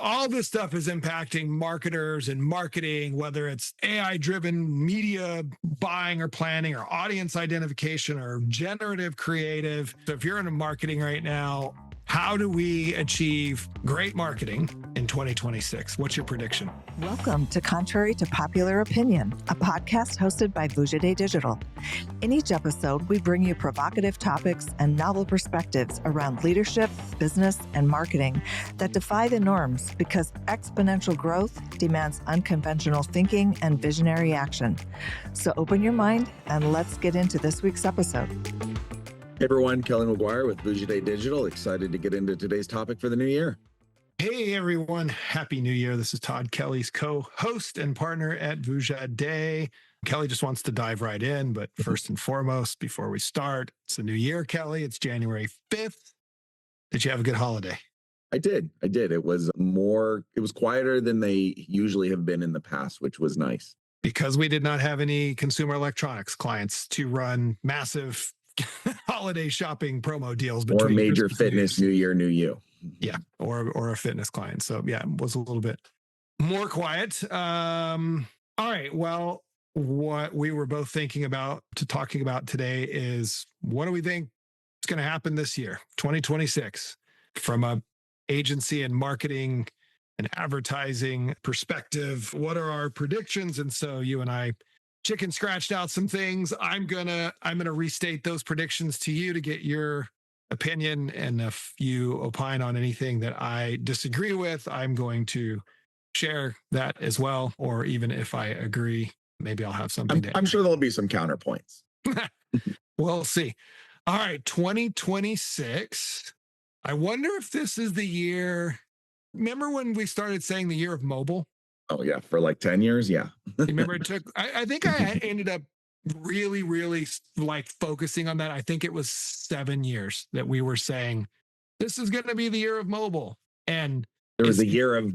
all this stuff is impacting marketers and marketing, whether it's AI driven media buying or planning or audience identification or generative creative. So if you're into marketing right now, how do we achieve great marketing in 2026? What's your prediction? Welcome to Contrary to Popular Opinion, a podcast hosted by Vujade Digital. In each episode, we bring you provocative topics and novel perspectives around leadership, business, and marketing that defy the norms because exponential growth demands unconventional thinking and visionary action. So open your mind and let's get into this week's episode. Hey everyone, Kelly McGuire with Vujade Digital. Excited to get into today's topic for the new year. Hey everyone, Happy New Year. This is Todd, Kelly's co-host and partner at Vujade. Kelly just wants to dive right in, but first and foremost, before we start, it's a new year, Kelly. It's January 5th. Did you have a good holiday? I did. It was quieter than they usually have been in the past, which was nice. Because we did not have any consumer electronics clients to run massive holiday shopping promo deals or major fitness New Year, new you. Yeah, or a fitness client. So yeah, it was a little bit more quiet. All right. Well, what we were both talking about today is what do we think is going to happen this year, 2026, from a agency and marketing and advertising perspective? What are our predictions? And so you and I chicken scratched out some things. I'm gonna restate those predictions to you to get your opinion. And if you opine on anything that I disagree with, I'm going to share that as well. Or even if I agree, maybe I'll have something I'm sure there'll be some counterpoints. We'll see. All right, 2026. I wonder if this is the year. Remember when we started saying the year of mobile? Oh yeah, for like 10 years. Yeah. Remember it took, I think I ended up really like focusing on that. I think it was 7 years that we were saying, this is going to be the year of mobile. And there was a year of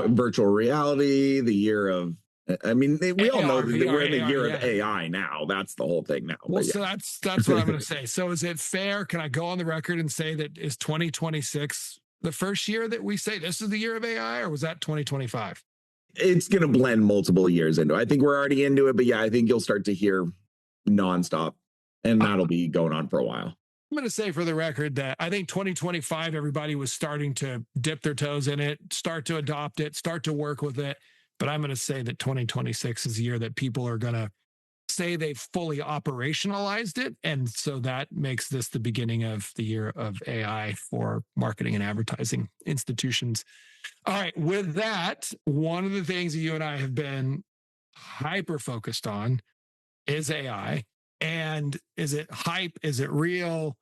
virtual reality, the year of, we all know that we're in the year of AI now. That's the whole thing now. Well, so that's what I'm going to say. So is it fair? Can I go on the record and say that is 2026 the first year that we say this is the year of AI, or was that 2025? It's going to blend multiple years into it. I think we're already into it, but yeah, I think you'll start to hear nonstop, and that'll be going on for a while. I'm going to say for the record that I think 2025, everybody was starting to dip their toes in it, start to adopt it, start to work with it. But I'm going to say that 2026 is the year that people are going to say they've fully operationalized it. And so that makes this the beginning of the year of AI for marketing and advertising institutions. All right. With that, one of the things that you and I have been hyper focused on is AI. And is it hype? Is it real?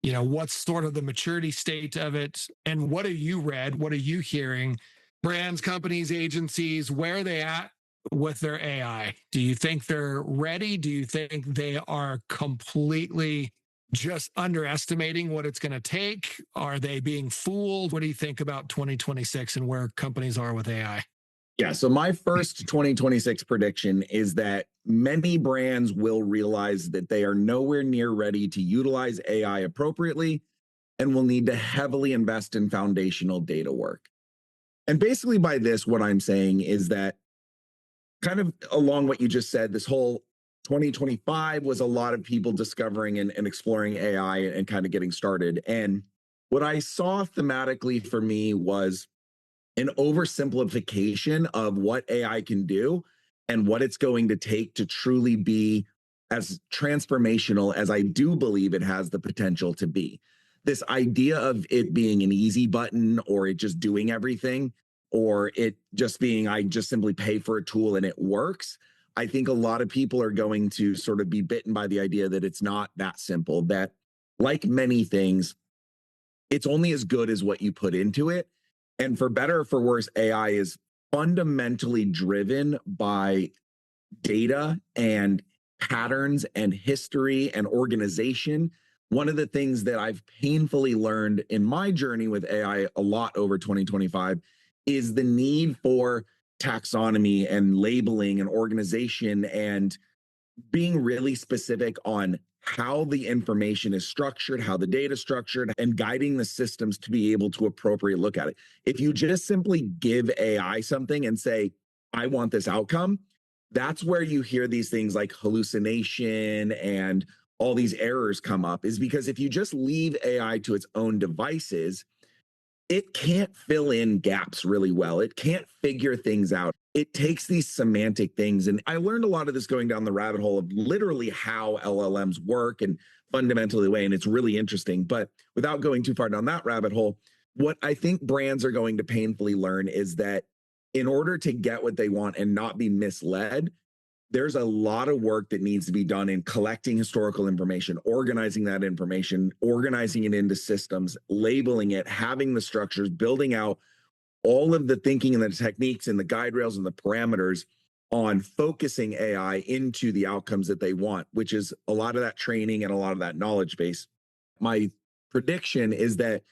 You know, what's sort of the maturity state of it? And what have you read? What are you hearing? Brands, companies, agencies, where are they at with their AI? Do you think they're ready? Do you think they are completely just underestimating what it's going to take? Are they being fooled? What do you think about 2026 and where companies are with AI? Yeah, so my first 2026 prediction is that many brands will realize that they are nowhere near ready to utilize AI appropriately and will need to heavily invest in foundational data work. And basically by this, what I'm saying is that kind of along what you just said, this whole 2025 was a lot of people discovering and exploring AI and kind of getting started. And what I saw thematically for me was an oversimplification of what AI can do and what it's going to take to truly be as transformational as I do believe it has the potential to be. This idea of it being an easy button or it just doing everything, or it just being, I just simply pay for a tool and it works. I think a lot of people are going to sort of be bitten by the idea that it's not that simple, that like many things, it's only as good as what you put into it. And for better or for worse, AI is fundamentally driven by data and patterns and history and organization. One of the things that I've painfully learned in my journey with AI a lot over 2025 is the need for taxonomy and labeling and organization and being really specific on how the information is structured, how the data is structured, and guiding the systems to be able to appropriately look at it. If you just simply give AI something and say, I want this outcome, that's where you hear these things like hallucination and all these errors come up, is because if you just leave AI to its own devices, it can't fill in gaps really well. It can't figure things out. It takes these semantic things. And I learned a lot of this going down the rabbit hole of literally how LLMs work and fundamentally the way, and it's really interesting. But without going too far down that rabbit hole, what I think brands are going to painfully learn is that in order to get what they want and not be misled, there's a lot of work that needs to be done in collecting historical information, organizing that information, organizing it into systems, labeling it, having the structures, building out all of the thinking and the techniques and the guide rails and the parameters on focusing AI into the outcomes that they want, which is a lot of that training and a lot of that knowledge base. My prediction is that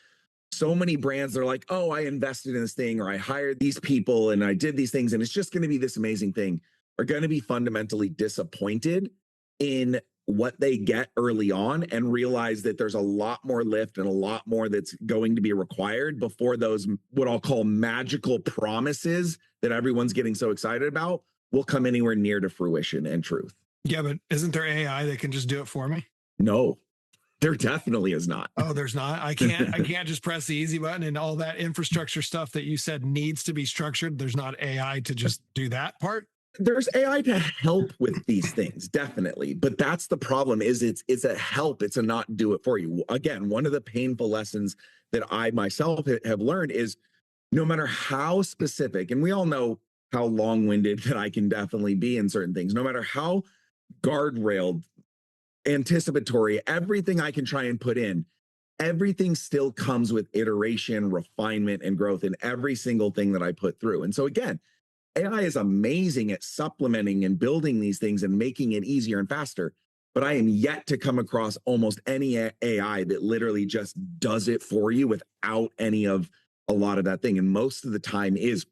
so many brands are like, oh, I invested in this thing, or I hired these people and I did these things, and it's just going to be this amazing thing, are going to be fundamentally disappointed in what they get early on and realize that there's a lot more lift and a lot more that's going to be required before those, what I'll call magical promises that everyone's getting so excited about, will come anywhere near to fruition and truth. Yeah, but isn't there AI that can just do it for me? No, there definitely is not. Oh, there's not. I can't just press the easy button and all that infrastructure stuff that you said needs to be structured. There's not AI to just do that part. There's AI to help with these things, definitely. But that's the problem, is it's a help. It's a not do it for you. Again, one of the painful lessons that I myself have learned is no matter how specific, and we all know how long-winded that I can definitely be in certain things, no matter how guardrailed, anticipatory, everything I can try and put in, everything still comes with iteration, refinement, and growth in every single thing that I put through. And so again, AI is amazing at supplementing and building these things and making it easier and faster. But I am yet to come across almost any AI that literally just does it for you without any of a lot of that thing. And most of the time is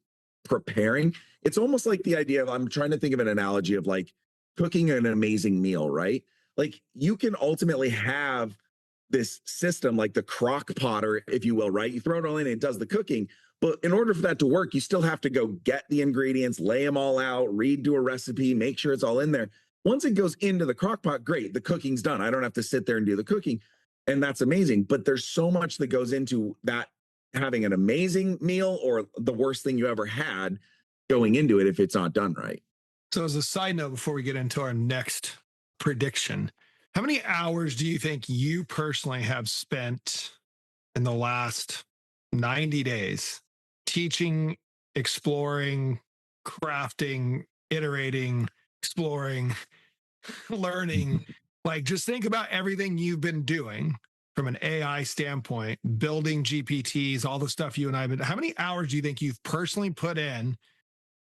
preparing. It's almost like the idea of, I'm trying to think of an analogy of like cooking an amazing meal, right? Like you can ultimately have this system like the crock potter, if you will, right? You throw it all in and it does the cooking. But in order for that to work, you still have to go get the ingredients, lay them all out, redo a recipe, make sure it's all in there. Once it goes into the crock pot, great, the cooking's done. I don't have to sit there and do the cooking. And that's amazing. But there's so much that goes into that, having an amazing meal or the worst thing you ever had going into it if it's not done right. So as a side note, before we get into our next prediction, how many hours do you think you personally have spent in the last 90 days teaching, exploring, crafting, iterating, exploring, learning? Like, just think about everything you've been doing from an AI standpoint, building GPTs, all the stuff you and I have been. How many hours do you think you've personally put in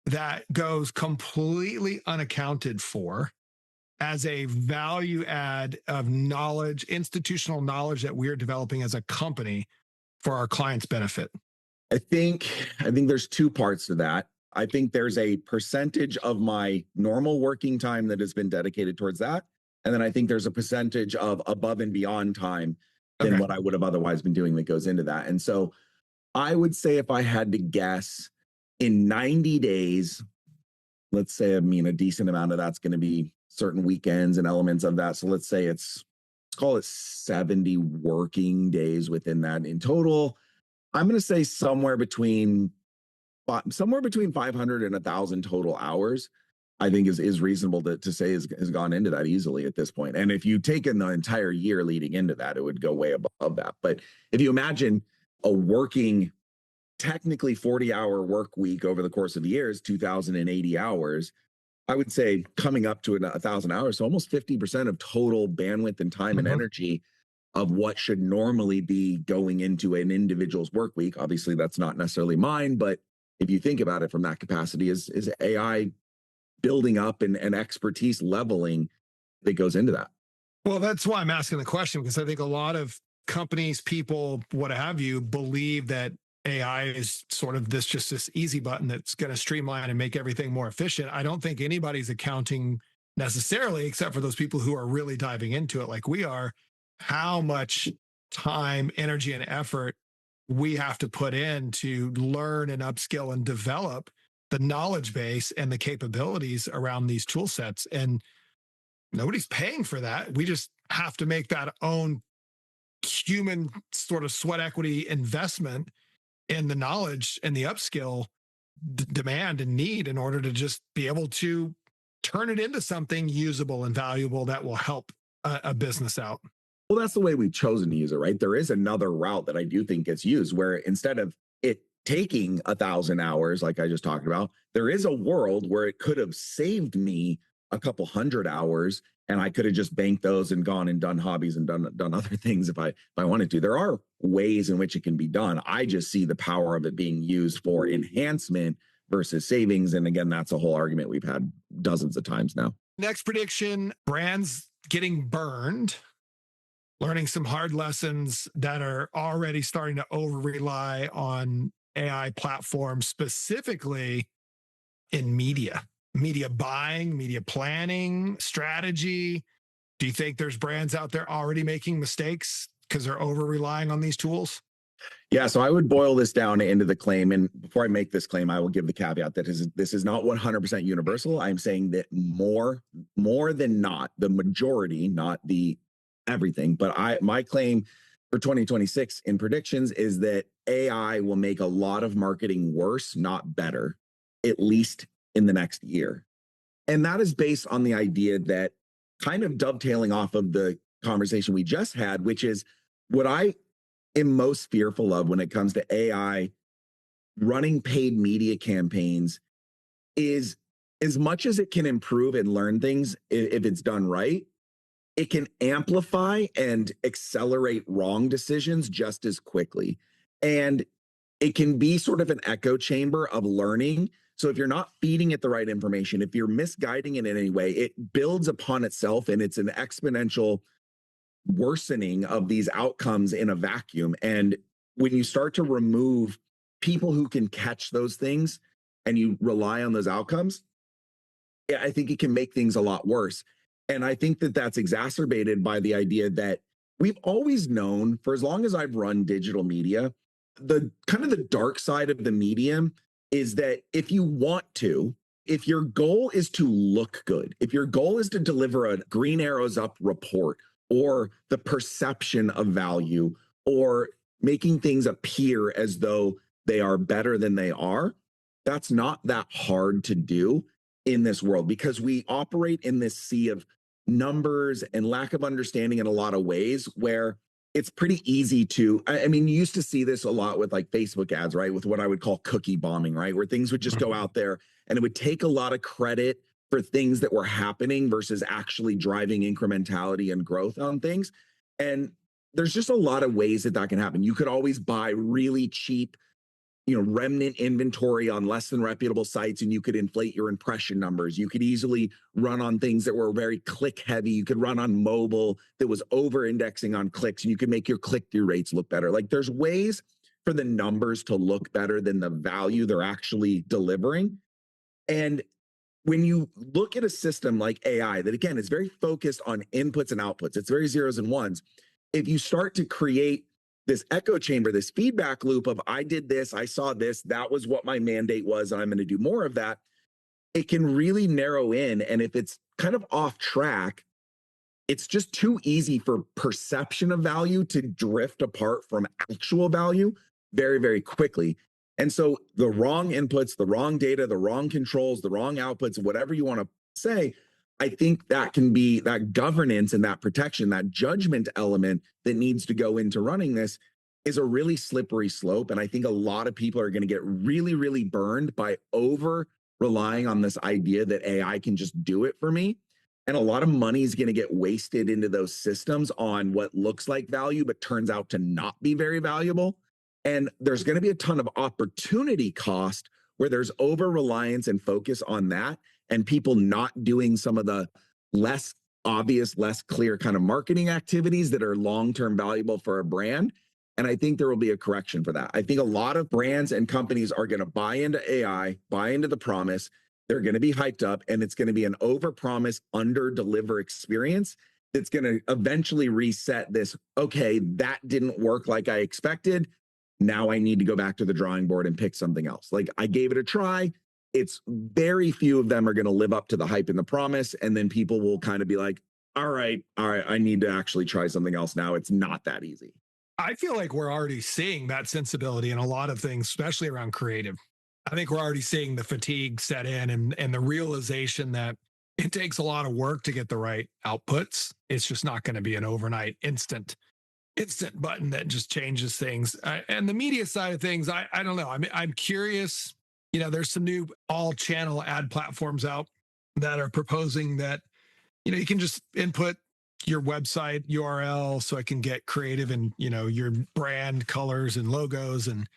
that goes completely unaccounted for as a value add of knowledge, institutional knowledge that we're developing as a company for our clients' benefit? I think there's two parts to that. I think there's a percentage of my normal working time that has been dedicated towards that. And then I think there's a percentage of above and beyond time than what I would have otherwise been doing that goes into that. And so I would say, if I had to guess, in 90 days, let's say, I mean, a decent amount of that's going to be certain weekends and elements of that. So let's say let's call it 70 working days within that. In total, I'm going to say somewhere between 500 and 1,000 total hours, I think is reasonable to say has gone into that easily at this point. And if you take in the entire year leading into that, it would go way above that. But if you imagine a working, technically 40-hour work week over the course of the year is 2,080 hours, I would say coming up to 1,000 hours, so almost 50% of total bandwidth and time and energy of what should normally be going into an individual's work week. Obviously, that's not necessarily mine, but if you think about it from that capacity, is AI building up and expertise leveling that goes into that. Well, that's why I'm asking the question, because I think a lot of companies, people, what have you, believe that AI is sort of this easy button that's going to streamline and make everything more efficient. I don't think anybody's accounting necessarily, except for those people who are really diving into it like we are, how much time, energy, and effort we have to put in to learn and upskill and develop the knowledge base and the capabilities around these tool sets. And nobody's paying for that. We just have to make that own human sort of sweat equity investment in the knowledge and the upskill demand and need in order to just be able to turn it into something usable and valuable that will help a business out. Well, that's the way we've chosen to use it, right? There is another route that I do think gets used where instead of it taking 1,000 hours, like I just talked about, there is a world where it could have saved me a couple hundred hours, and I could have just banked those and gone and done hobbies and done other things if I wanted to. There are ways in which it can be done. I just see the power of it being used for enhancement versus savings. And again, that's a whole argument we've had dozens of times now. Next prediction, brands getting burned, learning some hard lessons that are already starting to over rely on AI platforms, specifically in media buying, media planning, strategy. Do you think there's brands out there already making mistakes because they're over relying on these tools? Yeah, so I would boil this down into the claim. And before I make this claim, I will give the caveat that this is not 100% universal. I'm saying that more than not, the majority, not the everything, but my claim for 2026 in predictions is that AI will make a lot of marketing worse, not better, at least in the next year. And that is based on the idea that, kind of dovetailing off of the conversation we just had, which is what I am most fearful of when it comes to AI running paid media campaigns is, as much as it can improve and learn things if it's done right, it can amplify and accelerate wrong decisions just as quickly. And it can be sort of an echo chamber of learning. So if you're not feeding it the right information, if you're misguiding it in any way, it builds upon itself, and it's an exponential worsening of these outcomes in a vacuum. And when you start to remove people who can catch those things and you rely on those outcomes, yeah, I think it can make things a lot worse. And I think that that's exacerbated by the idea that we've always known, for as long as I've run digital media, the kind of the dark side of the medium is that if you want to, if your goal is to look good, if your goal is to deliver a green arrows up report or the perception of value or making things appear as though they are better than they are, that's not that hard to do in this world, because we operate in this sea of numbers and lack of understanding in a lot of ways where it's pretty easy to, I mean, you used to see this a lot with like Facebook ads, right? With what I would call cookie bombing, right? Where things would just go out there and it would take a lot of credit for things that were happening versus actually driving incrementality and growth on things. And there's just a lot of ways that that can happen. You could always buy really cheap, remnant inventory on less than reputable sites, and you could inflate your impression numbers. You could easily run on things that were very click heavy. You could run on mobile that was over indexing on clicks, and you could make your click through rates look better. Like, there's ways for the numbers to look better than the value they're actually delivering. And when you look at a system like AI that, again, is very focused on inputs and outputs, it's very zeros and ones. If you start to create this echo chamber, this feedback loop of I did this, I saw this, that was what my mandate was, and I'm going to do more of that, it can really narrow in. And if it's kind of off track, it's just too easy for perception of value to drift apart from actual value very, very quickly. And so the wrong inputs, the wrong data, the wrong controls, the wrong outputs, whatever you want to say, I think that can be that governance and that protection, that judgment element that needs to go into running this is a really slippery slope. And I think a lot of people are going to get really, really burned by over relying on this idea that AI can just do it for me. And a lot of money is going to get wasted into those systems on what looks like value, but turns out to not be very valuable. And there's going to be a ton of opportunity cost where there's over reliance and focus on that, and people not doing some of the less obvious, less clear kind of marketing activities that are long-term valuable for a brand. And I think there will be a correction for that. I think a lot of brands and companies are going to buy into AI, buy into the promise, They're going to be hyped up, and it's going to be an overpromise, under-deliver experience that's going to eventually reset this. Okay, that didn't work like I expected. Now I need to go back to the drawing board and pick something else. Like, I gave it a try. It's very few of them are going to live up to the hype and the promise. And then people will kind of be like, all right, I need to actually try something else now. It's not that easy. I feel like we're already seeing that sensibility in a lot of things, especially around creative. I think we're already seeing the fatigue set in and the realization that it takes a lot of work to get the right outputs. It's just not going to be an overnight instant button that just changes things. And the media side of things, I don't know. I'm curious. You know, there's some new all channel ad platforms out that are proposing that, you know, you can just input your website URL so I can get creative and, you know, your brand colors and logos, and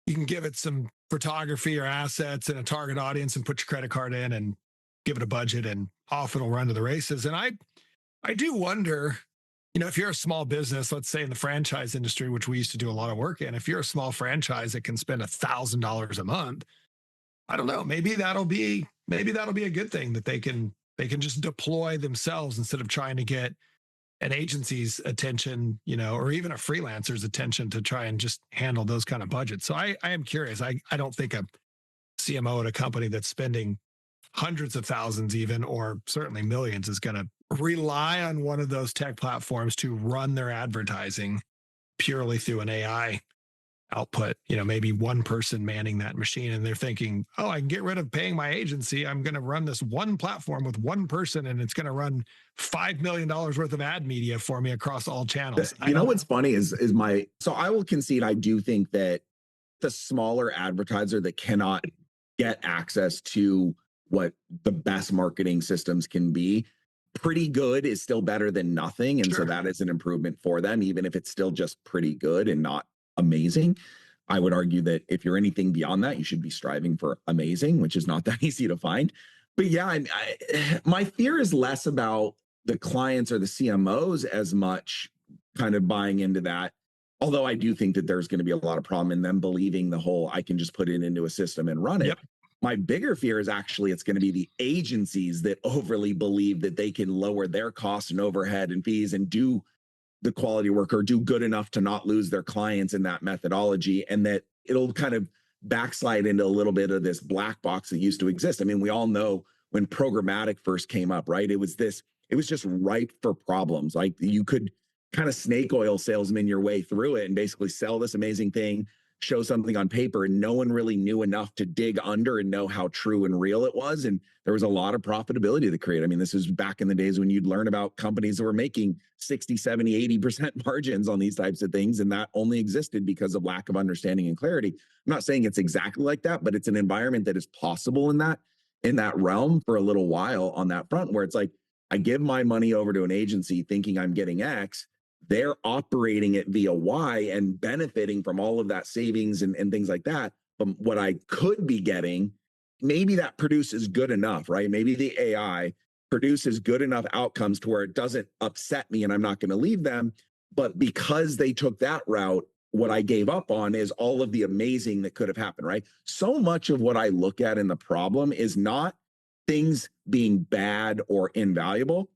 you can give it some photography or assets and a target audience and put your credit card in and give it a budget, and off it'll run to the races. And I do wonder, you know, if you're a small business, let's say in the franchise industry, which we used to do a lot of work in, if you're a small franchise that can spend $1,000 a month, I don't know, maybe that'll be a good thing, that they can just deploy themselves instead of trying to get an agency's attention, you know, or even a freelancer's attention to try and just handle those kind of budgets. So I am curious. I don't think a CMO at a company that's spending hundreds of thousands even, or certainly millions, is going to rely on one of those tech platforms to run their advertising purely through an AI output. You know, maybe one person manning that machine, and they're thinking, oh, I can get rid of paying my agency. I'm going to run this one platform with one person, and it's going to run $5 million worth of ad media for me across all channels. You know what's funny is so I will concede, I do think that the smaller advertiser that cannot get access to what the best marketing systems can be, pretty good is still better than nothing. And Sure. So that is an improvement for them, even if it's still just pretty good and not amazing. I would argue that if you're anything beyond that, you should be striving for amazing, which is not that easy to find. But yeah, my fear is less about the clients or the CMOs as much kind of buying into that. Although I do think that there's going to be a lot of problem in them believing the whole, I can just put it into a system and run it. Yep. My bigger fear is actually it's going to be the agencies that overly believe that they can lower their costs and overhead and fees and do the quality work or do good enough to not lose their clients in that methodology, and that it'll kind of backslide into a little bit of this black box that used to exist. I mean, we all know when programmatic first came up, right? It was just ripe for problems. Like, you could kind of snake oil salesman your way through it and basically sell this amazing thing, show something on paper, and no one really knew enough to dig under and know how true and real it was. And there was a lot of profitability to create. I mean, this is back in the days when you'd learn about companies that were making 60, 70, 80% margins on these types of things. And that only existed because of lack of understanding and clarity. I'm not saying it's exactly like that, but it's an environment that is possible in that realm for a little while on that front, where it's like, I give my money over to an agency thinking I'm getting X. They're operating it via Y and benefiting from all of that savings and things like that. But what I could be getting, maybe that produces good enough, right? Maybe the AI produces good enough outcomes to where it doesn't upset me and I'm not going to leave them. But because they took that route, what I gave up on is all of the amazing that could have happened, right? So much of what I look at in the problem is not things being bad or invaluable.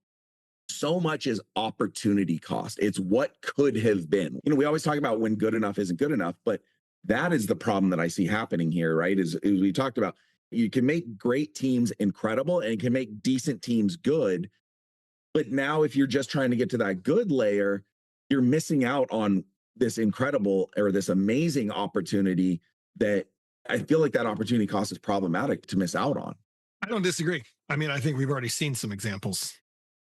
So much is opportunity cost. It's what could have been. You know, we always talk about when good enough isn't good enough, but that is the problem that I see happening here, right? Is we talked about, you can make great teams incredible and you can make decent teams good. But now if you're just trying to get to that good layer, you're missing out on this incredible or this amazing opportunity that I feel like that opportunity cost is problematic to miss out on. I don't disagree. I mean, I think we've already seen some examples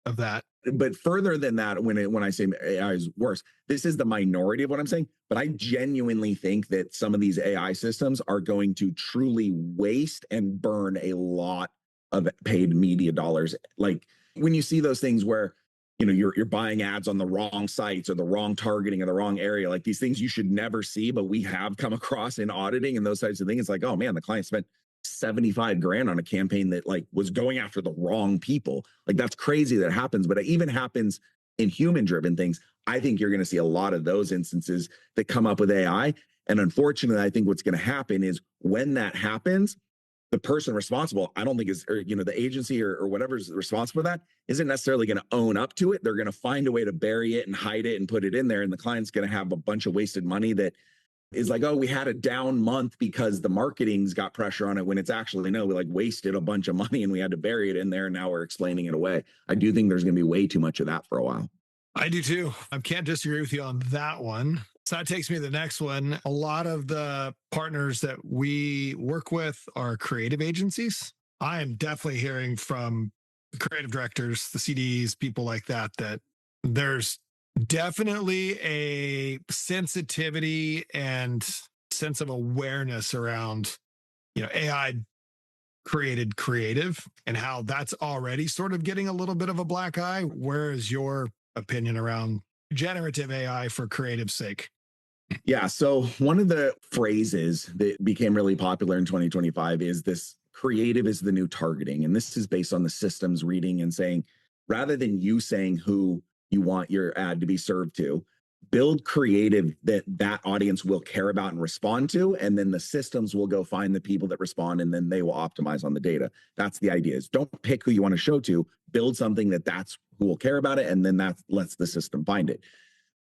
of that. But further than that, when I say AI is worse, this is the minority of what I'm saying. But I genuinely think that some of these AI systems are going to truly waste and burn a lot of paid media dollars. Like, when you see those things where, you know, you're buying ads on the wrong sites or the wrong targeting or the wrong area, like these things you should never see, but we have come across in auditing and those types of things. It's like, oh man, the client spent 75 grand on a campaign that like was going after the wrong people. Like, that's crazy that happens, but it even happens in human driven things. I think you're going to see a lot of those instances that come up with AI. And unfortunately, I think what's going to happen is when that happens, the person responsible, I don't think is, or, the agency or whatever's responsible for that isn't necessarily going to own up to it. They're going to find a way to bury it and hide it and put it in there. And the client's going to have a bunch of wasted money that is like, oh, we had a down month because the marketing's got pressure on it, when it's actually, no, we like wasted a bunch of money and we had to bury it in there. And now we're explaining it away. I do think there's going to be way too much of that for a while. I do too. I can't disagree with you on that one. So that takes me to the next one. A lot of the partners that we work with are creative agencies. I am definitely hearing from creative directors, the CDs, people like that, that there's definitely a sensitivity and sense of awareness around, AI created creative and how that's already sort of getting a little bit of a black eye. Where is your opinion around generative AI for creative sake? Yeah. So one of the phrases that became really popular in 2025 is this: creative is the new targeting. And this is based on the systems reading and saying, rather than you saying who you want your ad to be served to, build creative that audience will care about and respond to. And then the systems will go find the people that respond, and then they will optimize on the data. That's the idea: is don't pick who you want to show to, build something that's who will care about it. And then that lets the system find it.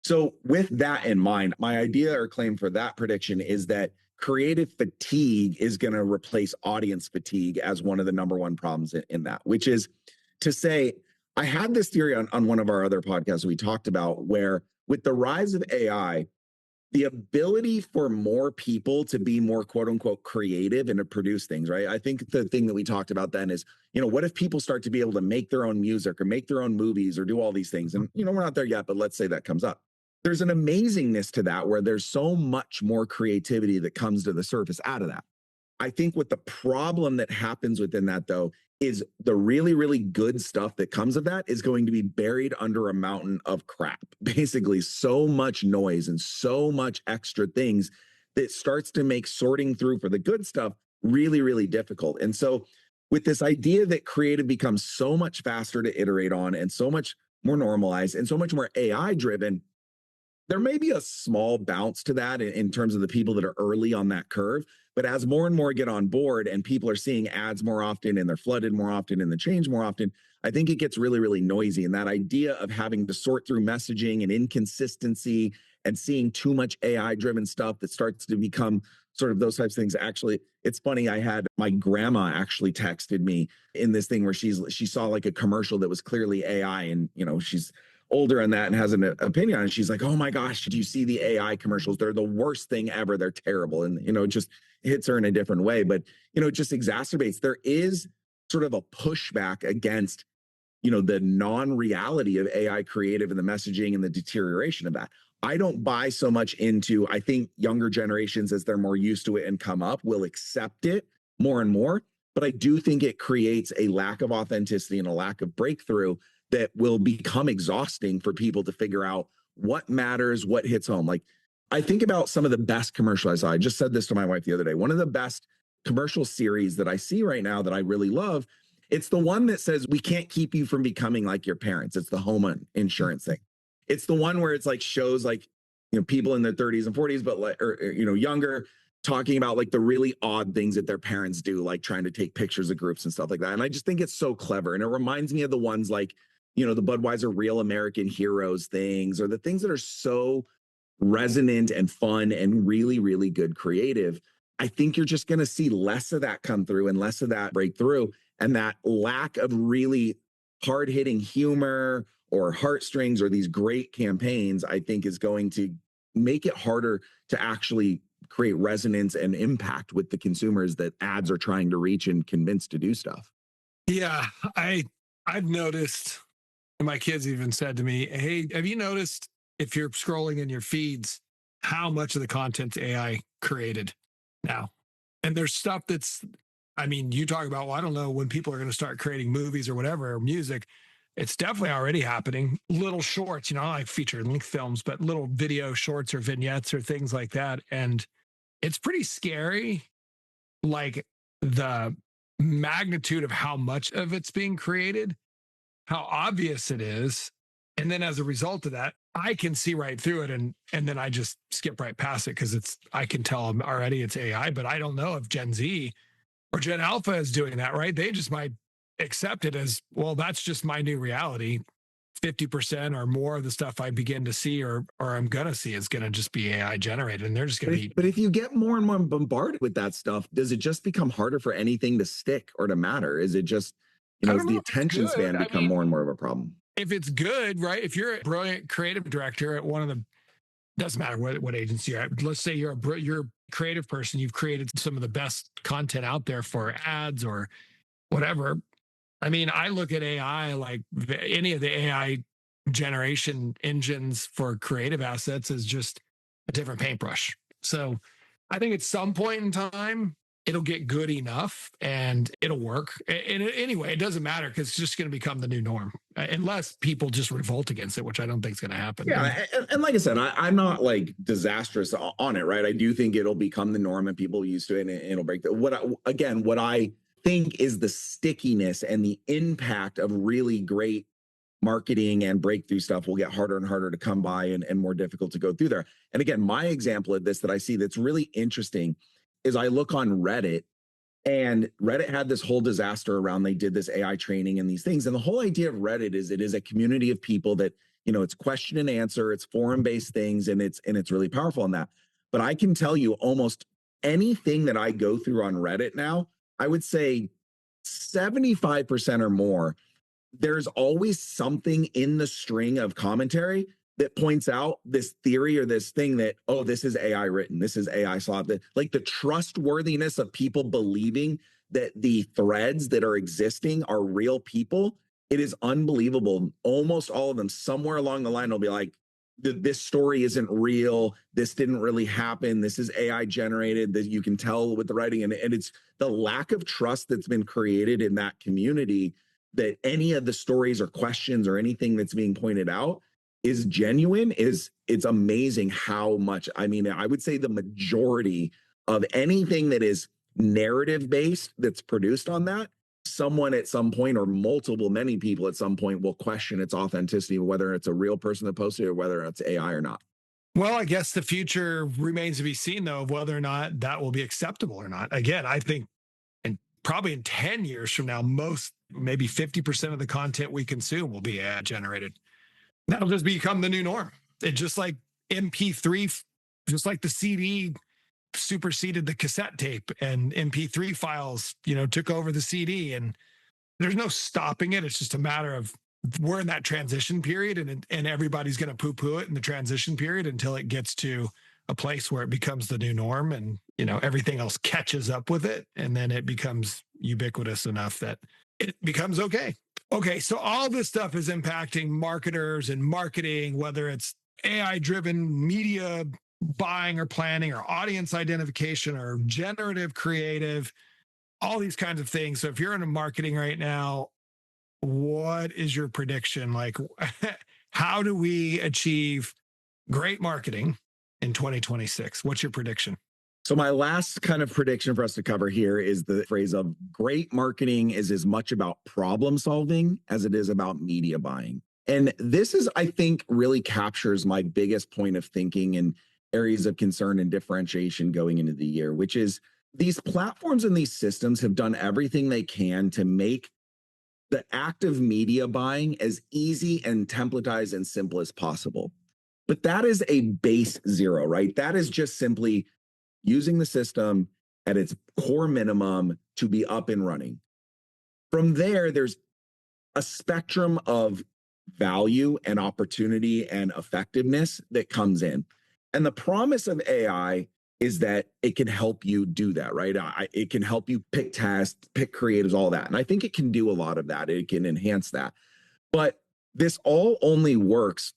So with that in mind, my idea or claim for that prediction is that creative fatigue is going to replace audience fatigue as one of the number one problems in that, which is to say, I had this theory on one of our other podcasts we talked about, where with the rise of AI, the ability for more people to be more quote unquote creative and to produce things, right? I think the thing that we talked about then is, what if people start to be able to make their own music or make their own movies or do all these things? And, we're not there yet, but let's say that comes up. There's an amazingness to that where there's so much more creativity that comes to the surface out of that. I think what the problem that happens within that, though, is the really, really good stuff that comes of that is going to be buried under a mountain of crap. Basically, so much noise and so much extra things that starts to make sorting through for the good stuff really, really difficult. And so with this idea that creative becomes so much faster to iterate on and so much more normalized and so much more AI driven, there may be a small bounce to that in terms of the people that are early on that curve. But as more and more get on board and people are seeing ads more often and they're flooded more often and the change more often, I think it gets really, really noisy. And that idea of having to sort through messaging and inconsistency and seeing too much AI driven stuff that starts to become sort of those types of things. Actually, it's funny. I had my grandma actually texted me in this thing where she saw like a commercial that was clearly AI, and she's older on that and has an opinion on it. She's like, oh my gosh, did you see the AI commercials? They're the worst thing ever. They're terrible. And, it just hits her in a different way. But, it just exacerbates. There is sort of a pushback against, the non-reality of AI creative and the messaging and the deterioration of that. I don't buy so much into, I think younger generations, as they're more used to it and come up, will accept it more and more. But I do think it creates a lack of authenticity and a lack of breakthrough that will become exhausting for people to figure out what matters, what hits home. Like, I think about some of the best commercials I saw. I just said this to my wife the other day. One of the best commercial series that I see right now that I really love, it's the one that says, we can't keep you from becoming like your parents. It's the home insurance thing. It's the one where it's like shows like, people in their 30s and 40s, but like, or younger, talking about like the really odd things that their parents do, like trying to take pictures of groups and stuff like that. And I just think it's so clever. And it reminds me of the ones like, the Budweiser Real American Heroes things, or the things that are so resonant and fun and really, really good creative. I think you're just going to see less of that come through and less of that breakthrough. And that lack of really hard hitting humor or heartstrings or these great campaigns, I think is going to make it harder to actually create resonance and impact with the consumers that ads are trying to reach and convince to do stuff. Yeah, I've noticed, and my kids even said to me, hey, have you noticed if you're scrolling in your feeds, how much of the content's AI created now? And there's stuff that's, you talk about, well, I don't know when people are going to start creating movies or whatever, or music. It's definitely already happening. Little shorts, I feature length films, but little video shorts or vignettes or things like that. And it's pretty scary, like the magnitude of how much of it's being created, how obvious it is. And then as a result of that, I can see right through it. And then I just skip right past it because I can tell already it's AI, but I don't know if Gen Z Or Gen Alpha is doing that, right? They just might accept it as, well, that's just my new reality. 50% or more of the stuff I begin to see or I'm gonna see is gonna just be AI generated, and they're just gonna be. But if you get more and more bombarded with that stuff, does it just become harder for anything to stick or to matter? Is it just, I does don't the know if it's attention span good. I become mean, more and more of a problem? if it's good, right? If you're a brilliant creative director at one of the, doesn't matter what agency you're at. Let's say you're a creative person. You've created some of the best content out there for ads or whatever. I mean, I look at AI like any of the AI generation engines for creative assets is just a different paintbrush. So I think at some point in time, it'll get good enough and it'll work. And anyway, it doesn't matter because it's just going to become the new norm, unless people just revolt against it, which I don't think is going to happen. Yeah, and like I said, I'm not like disastrous on it, right? I do think it'll become the norm and people used to it, and it'll break the. What I think is the stickiness and the impact of really great marketing and breakthrough stuff will get harder and harder to come by and more difficult to go through there. And again, my example of this that I see that's really interesting is I look on Reddit, and Reddit had this whole disaster around, they did this AI training and these things. And the whole idea of Reddit is it is a community of people that, it's question and answer, it's forum-based things, and it's really powerful in that. But I can tell you almost anything that I go through on Reddit now, I would say 75% or more, there's always something in the string of commentary that points out this theory or this thing that, oh, this is AI written, this is AI slop. Like the trustworthiness of people believing that the threads that are existing are real people, it is unbelievable. Almost all of them, somewhere along the line, will be like, this story isn't real. This didn't really happen. This is AI generated. That you can tell with the writing. And it's the lack of trust that's been created in that community that any of the stories or questions or anything that's being pointed out is genuine. It's amazing how much, I mean, I would say the majority of anything that is narrative based that's produced on that, someone at some point or many people at some point will question its authenticity, whether it's a real person that posted it or whether it's AI or not. Well, I guess the future remains to be seen, though, of whether or not that will be acceptable or not. Again, I think probably in 10 years from now, maybe 50% of the content we consume will be ad generated. That'll just become the new norm. It just like MP3, just like the CD superseded the cassette tape and MP3 files, took over the CD, and there's no stopping it. It's just a matter of we're in that transition period, and everybody's going to poo-poo it in the transition period until it gets to a place where it becomes the new norm, and everything else catches up with it, and then it becomes ubiquitous enough that it becomes okay. Okay, so all this stuff is impacting marketers and marketing, whether it's AI driven media buying or planning or audience identification or generative creative, all these kinds of things. So if you're in marketing right now, what is your prediction? Like, how do we achieve great marketing in 2026? What's your prediction? So my last kind of prediction for us to cover here is the phrase of great marketing is as much about problem solving as it is about media buying. And this is, I think, really captures my biggest point of thinking and areas of concern and differentiation going into the year, which is these platforms and these systems have done everything they can to make the act of media buying as easy and templatized and simple as possible. But that is a base zero, right? That is just simply using the system at its core minimum to be up and running. From there, there's a spectrum of value and opportunity and effectiveness that comes in. And the promise of AI is that it can help you do that, right? It can help you pick tasks, pick creatives, all that. And I think it can do a lot of that. It can enhance that. But this all only works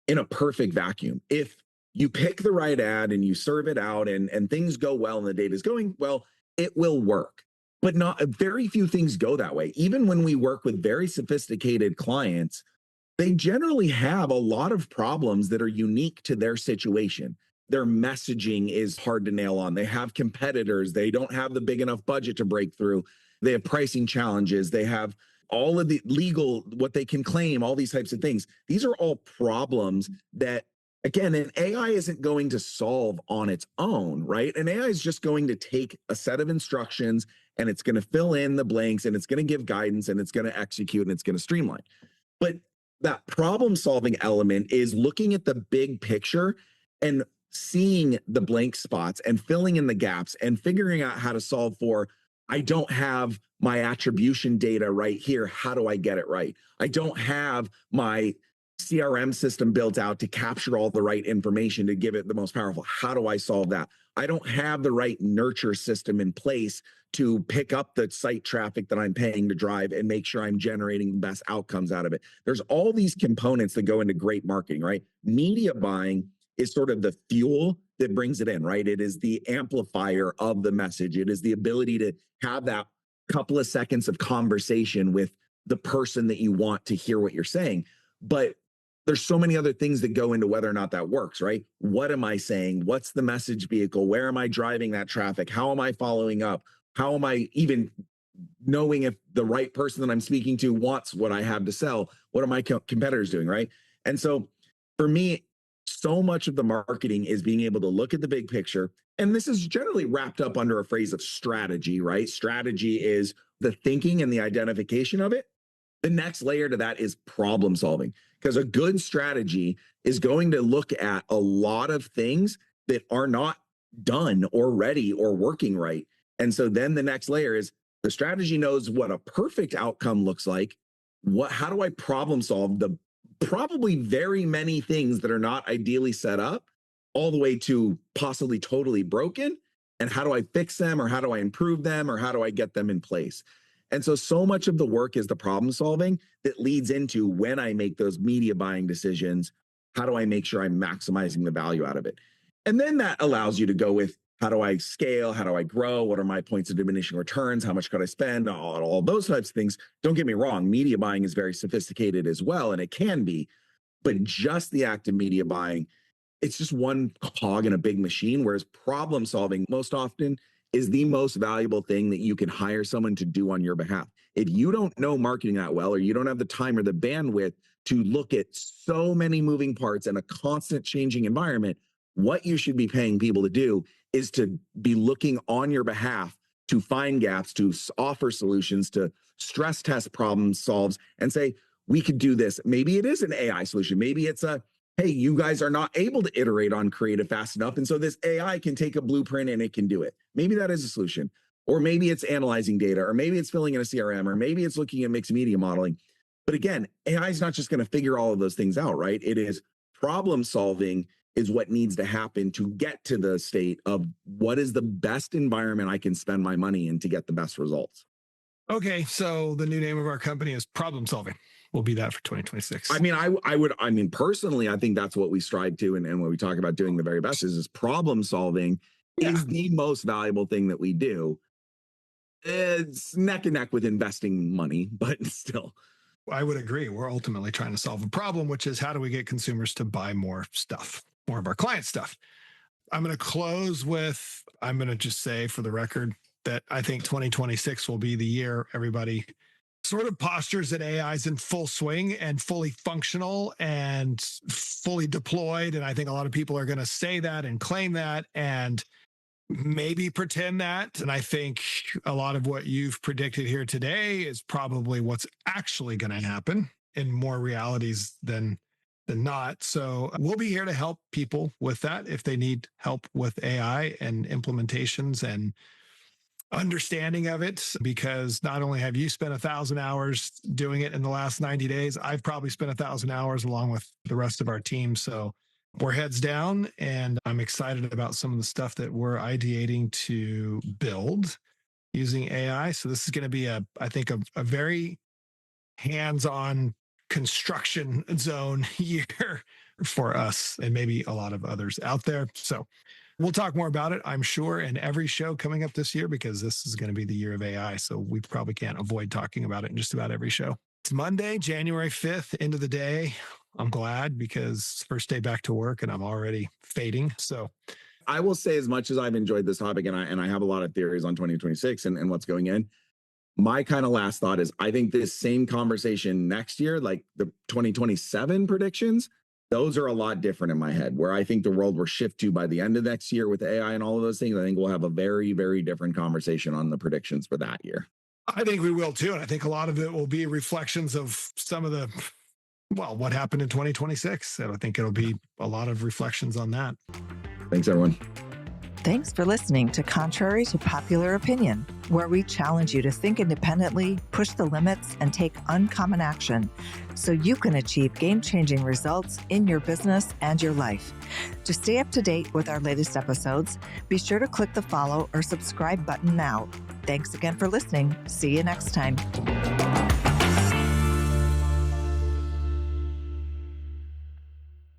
in a perfect vacuum. If you pick the right ad and you serve it out and things go well and the data is going well, it will work. But very few things go that way. Even when we work with very sophisticated clients, they generally have a lot of problems that are unique to their situation. Their messaging is hard to nail on. They have competitors. They don't have the big enough budget to break through. They have pricing challenges. They have all of the legal, what they can claim, all these types of things. These are all problems that Again, an AI isn't going to solve on its own, right? An AI is just going to take a set of instructions and it's going to fill in the blanks and it's going to give guidance and it's going to execute and it's going to streamline. But that problem solving element is looking at the big picture and seeing the blank spots and filling in the gaps and figuring out how to solve for, I don't have my attribution data right here. How do I get it right? I don't have my CRM system built out to capture all the right information to give it the most powerful. How do I solve that? I don't have the right nurture system in place to pick up the site traffic that I'm paying to drive and make sure I'm generating the best outcomes out of it. There's all these components that go into great marketing, right? Media buying is sort of the fuel that brings it in, right? It is the amplifier of the message. It is the ability to have that couple of seconds of conversation with the person that you want to hear what you're saying. But there's so many other things that go into whether or not that works, right? What am I saying? What's the message vehicle? Where am I driving that traffic? How am I following up? How am I even knowing if the right person that I'm speaking to wants what I have to sell? What are my competitors doing, right? And so for me, so much of the marketing is being able to look at the big picture. And this is generally wrapped up under a phrase of strategy, right? Strategy is the thinking and the identification of it. The next layer to that is problem solving, because a good strategy is going to look at a lot of things that are not done or ready or working right. And so then the next layer is the strategy knows what a perfect outcome looks like. How do I problem solve the probably very many things that are not ideally set up, all the way to possibly totally broken? And how do I fix them, or how do I improve them, or how do I get them in place? And so much of the work is the problem solving that leads into, when I make those media buying decisions, how do I make sure I'm maximizing the value out of it? And then that allows you to go with, how do I scale? How do I grow? What are my points of diminishing returns? How much could I spend? All those types of things. Don't get me wrong, media buying is very sophisticated as well, and it can be, but just the act of media buying, it's just one cog in a big machine, whereas problem solving most often is the most valuable thing that you can hire someone to do on your behalf. If you don't know marketing that well, or you don't have the time or the bandwidth to look at so many moving parts in a constant changing environment, what you should be paying people to do is to be looking on your behalf to find gaps, to offer solutions, to stress test problem solves and say, we could do this. Maybe it is an AI solution. Maybe it's a, hey, you guys are not able to iterate on creative fast enough. And so this AI can take a blueprint and it can do it. Maybe that is a solution. Or maybe it's analyzing data, or maybe it's filling in a CRM, or maybe it's looking at mixed media modeling. But again, AI is not just going to figure all of those things out, right? It is problem solving is what needs to happen to get to the state of what is the best environment I can spend my money in to get the best results. Okay, so the new name of our company is Problem Solving. Will be that for 2026. I mean, personally, I think that's what we strive to. And when we talk about doing the very best is problem solving is the most valuable thing that we do. It's neck and neck with investing money, but still. I would agree. We're ultimately trying to solve a problem, which is, how do we get consumers to buy more stuff, more of our client stuff? I'm going to close with, I'm going to just say for the record that I think 2026 will be the year everybody sort of postures that AI is in full swing and fully functional and fully deployed. And I think a lot of people are going to say that and claim that and maybe pretend that. And I think a lot of what you've predicted here today is probably what's actually going to happen in more realities than not. So we'll be here to help people with that if they need help with AI and implementations and understanding of it, because not only have you spent 1,000 hours doing it in the last 90 days, I've probably spent 1,000 hours along with the rest of our team. So we're heads down, and I'm excited about some of the stuff that we're ideating to build using AI. So this is going to be I think a very hands-on construction zone year for us and maybe a lot of others out there. So we'll talk more about it, I'm sure, in every show coming up this year, because this is going to be the year of AI. So we probably can't avoid talking about it in just about every show. It's Monday, January 5th, end of the day. I'm glad, because first day back to work and I'm already fading. So I will say, as much as I've enjoyed this topic and I have a lot of theories on 2026 and what's going in, my kind of last thought is, I think this same conversation next year, like the 2027 predictions, Those are a lot different in my head, where I think the world will shift to by the end of next year with AI and all of those things. I think we'll have a very, very different conversation on the predictions for that year. I think we will too. And I think a lot of it will be reflections of some of the, well, what happened in 2026. And I think it'll be a lot of reflections on that. Thanks, everyone. Thanks for listening to Contrary to Popular Opinion, where we challenge you to think independently, push the limits, and take uncommon action so you can achieve game-changing results in your business and your life. To stay up to date with our latest episodes, be sure to click the follow or subscribe button now. Thanks again for listening. See you next time.